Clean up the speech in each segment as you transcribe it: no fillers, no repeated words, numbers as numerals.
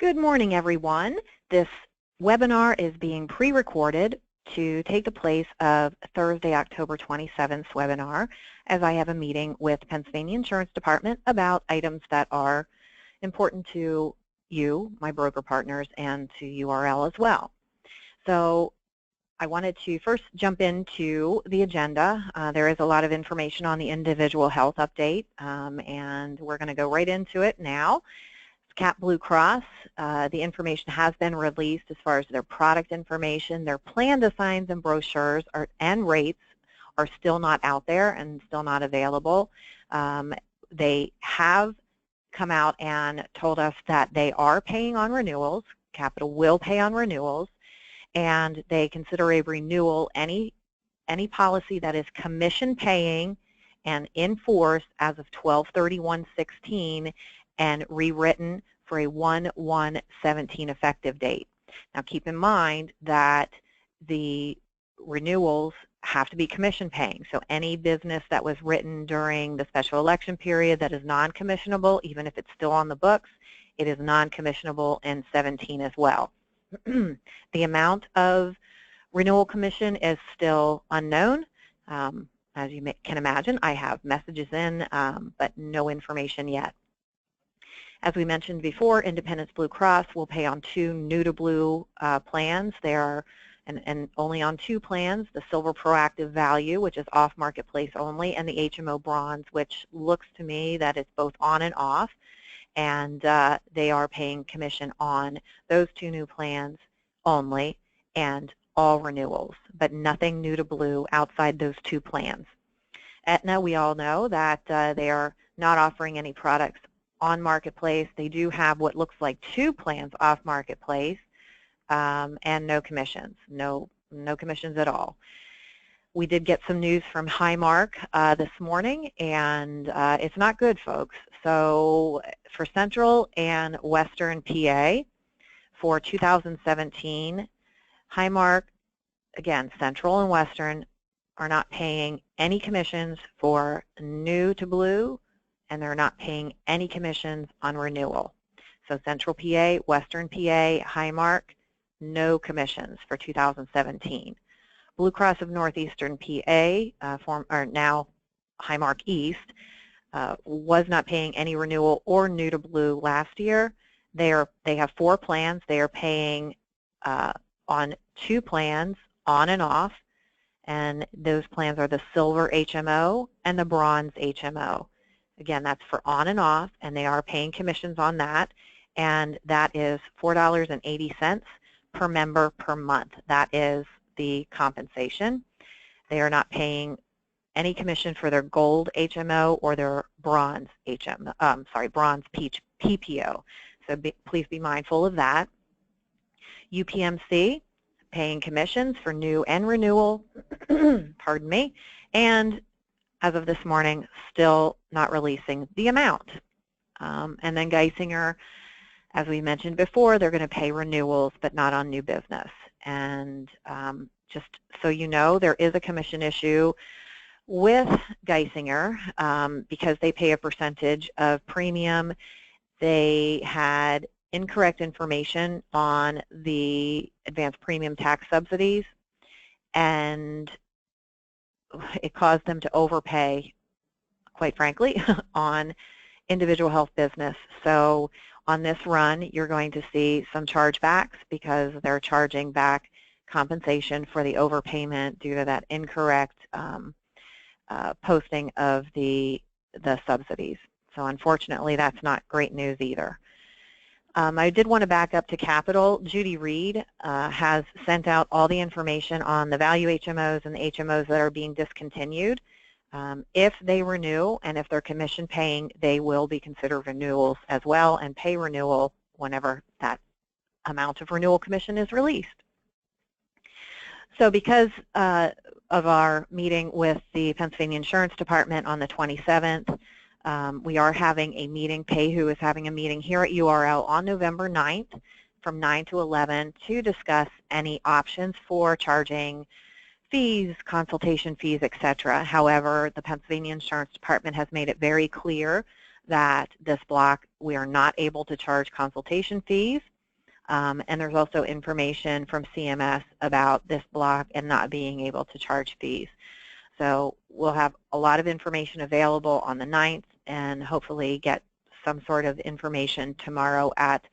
Good morning, everyone. This webinar is being pre-recorded to take the place of Thursday, October 27th webinar, as I have a meeting with the Pennsylvania Insurance Department about items that are important to you, my broker partners, and to URL as well. So I wanted to first jump into the agenda. There is a lot of information on the individual health update, and we're going to go right into it now. Cap Blue Cross, the information has been released as far as their product information. Their plan designs and brochures and rates are still not out there and still not available. They have come out and told us that they are paying on renewals. Capital will pay on renewals, and they consider a renewal any policy that is commission paying and in force as of 12/31/16 and rewritten for a 1/1/17 effective date. Now keep in mind that the renewals have to be commission paying, so any business that was written during the special election period that is non-commissionable, even if it's still on the books, it is non-commissionable in 17 as well. The amount of renewal commission is still unknown. As you can imagine, I have messages in, but no information yet. As we mentioned before, Independence Blue Cross will pay on 2 new-to-blue plans. They are and only on 2 plans, the Silver Proactive Value, which is off marketplace only, and the HMO Bronze, which looks to me that it's both on and off, and they are paying commission on those 2 new plans only and all renewals, but nothing new to blue outside those 2 plans. Aetna, we all know that they are not offering any products on marketplace. They do have what looks like 2 plans off marketplace and no commissions, no commissions at all. We did get some news from Highmark this morning, and it's not good, folks. So for Central and Western PA for 2017, Highmark, again, Central and Western, are not paying any commissions for new to blue, and they're not paying any commissions on renewal. So Central PA, Western PA, Highmark, no commissions for 2017. Blue Cross of Northeastern PA, now Highmark East, was not paying any renewal or new to blue last year. They have 4 plans. They are paying on 2 plans on and off, and those plans are the Silver HMO and the Bronze HMO. Again, that's for on and off, and they are paying commissions on that, and that is $4.80 per member per month. That is the compensation. They are not paying any commission for their Gold HMO or their Bronze HMO, Bronze PPO. So please be mindful of that. UPMC, paying commissions for new and renewal, pardon me, and as of this morning, still not releasing the amount. And then Geisinger, as we mentioned before, they're going to pay renewals, but not on new business. And just so you know, there is a commission issue with Geisinger because they pay a percentage of premium. They had incorrect information on the advanced premium tax subsidies, and it caused them to overpay, quite frankly, on individual health business. So on this run, you're going to see some chargebacks because they're charging back compensation for the overpayment due to that incorrect posting of the subsidies. So unfortunately, that's not great news either. I did want to back up to Capital. Judy Reed has sent out all the information on the value HMOs and the HMOs that are being discontinued. If they renew and if they're commission paying, they will be considered renewals as well and pay renewal whenever that amount of renewal commission is released. So because of our meeting with the Pennsylvania Insurance Department on the 27th, we are having a meeting. PAHU is having a meeting here at URL on November 9th from 9 to 11 to discuss any options for charging fees, consultation fees, etc. However, the Pennsylvania Insurance Department has made it very clear that this block we are not able to charge consultation fees. And there's also information from CMS about this block and not being able to charge fees. So we'll have a lot of information available on the 9th and hopefully get some sort of information tomorrow at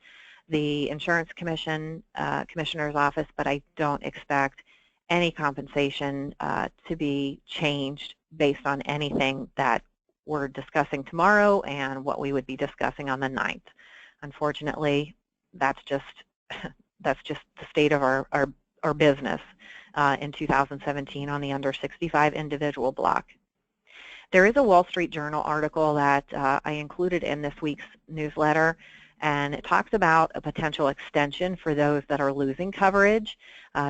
the Insurance Commission Commissioner's Office, but I don't expect any compensation to be changed based on anything that we're discussing tomorrow and what we would be discussing on the 9th. Unfortunately, that's just the state of our business in 2017 on the under 65 individual block. There is a Wall Street Journal article that I included in this week's newsletter, and it talks about a potential extension for those that are losing coverage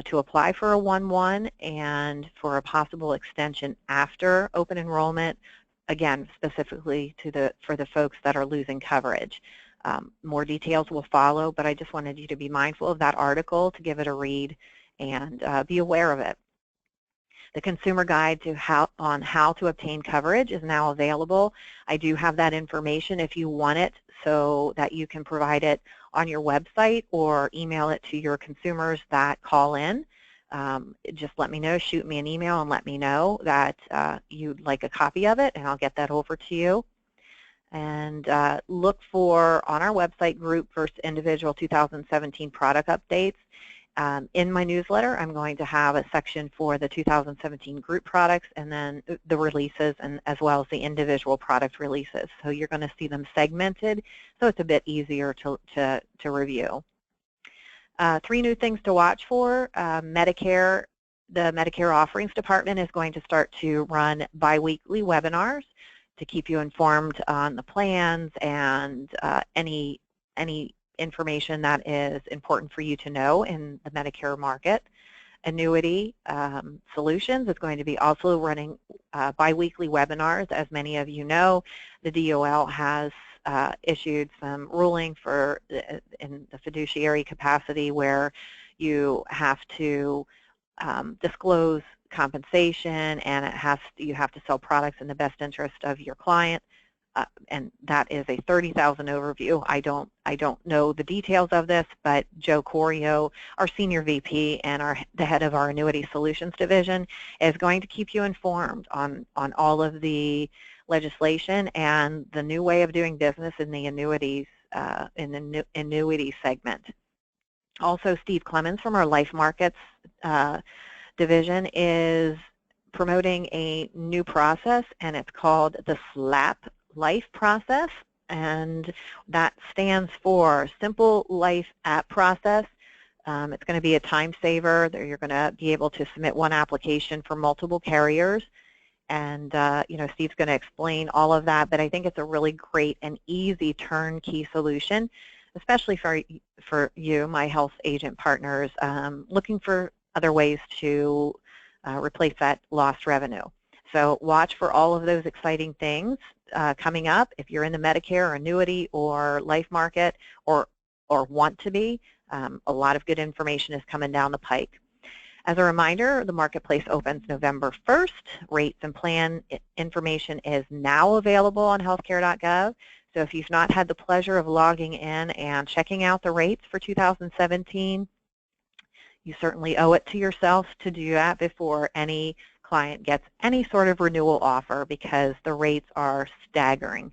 to apply for a 1-1 and for a possible extension after open enrollment, again, specifically for the folks that are losing coverage. More details will follow, but I just wanted you to be mindful of that article, to give it a read and be aware of it. The consumer guide on how to obtain coverage is now available. I do have that information if you want it, so that you can provide it on your website or email it to your consumers that call in. Just let me know, shoot me an email and let me know that you'd like a copy of it, and I'll get that over to you. And look for, on our website, group versus individual 2017 product updates. In my newsletter, I'm going to have a section for the 2017 group products and then the releases, and as well as the individual product releases. So you're going to see them segmented, so it's a bit easier to review. 3 new things to watch for. Medicare, the Medicare Offerings Department is going to start to run biweekly webinars to keep you informed on the plans and any information that is important for you to know in the Medicare market. Annuity Solutions is going to be also running biweekly webinars. As many of you know, the DOL has issued some ruling in the fiduciary capacity where you have to disclose compensation, and you have to sell products in the best interest of your client. And that is a 30,000 overview. I don't know the details of this, but Joe Corio, our Senior VP and the head of our Annuity Solutions Division, is going to keep you informed on all of the legislation and the new way of doing business in the annuities annuity segment. Also, Steve Clemens from our Life Markets division is promoting a new process, and it's called the SLAP Life process, and that stands for Simple Life App Process. It's going to be a time saver. You're going to be able to submit one application for multiple carriers, and Steve's going to explain all of that. But I think it's a really great and easy turnkey solution, especially for you, my health agent partners, looking for other ways to replace that lost revenue. So watch for all of those exciting things coming up. If you're in the Medicare or annuity or life market or want to be, a lot of good information is coming down the pike. As a reminder, the marketplace opens November 1st. Rates and plan information is now available on healthcare.gov. So if you've not had the pleasure of logging in and checking out the rates for 2017, you certainly owe it to yourself to do that before any client gets any sort of renewal offer, because the rates are staggering,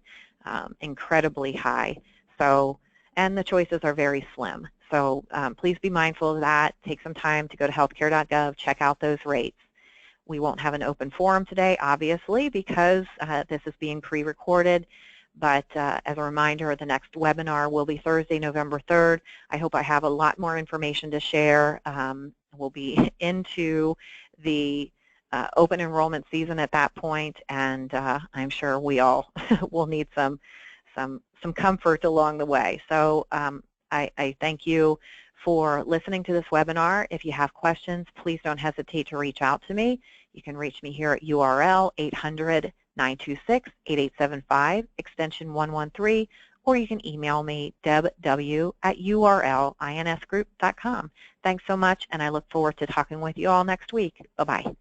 incredibly high. So, and the choices are very slim. So please be mindful of that. Take some time to go to healthcare.gov, check out those rates. We won't have an open forum today, obviously, because this is being pre-recorded. But as a reminder, the next webinar will be Thursday, November 3rd. I hope I have a lot more information to share. We'll be into the open enrollment season at that point, and I'm sure we all will need some comfort along the way. So I thank you for listening to this webinar. If you have questions, please don't hesitate to reach out to me. You can reach me here at URL 800-926-8875, extension 113, or you can email me, debw@urlinsgroup.com. Thanks so much, and I look forward to talking with you all next week. Bye-bye.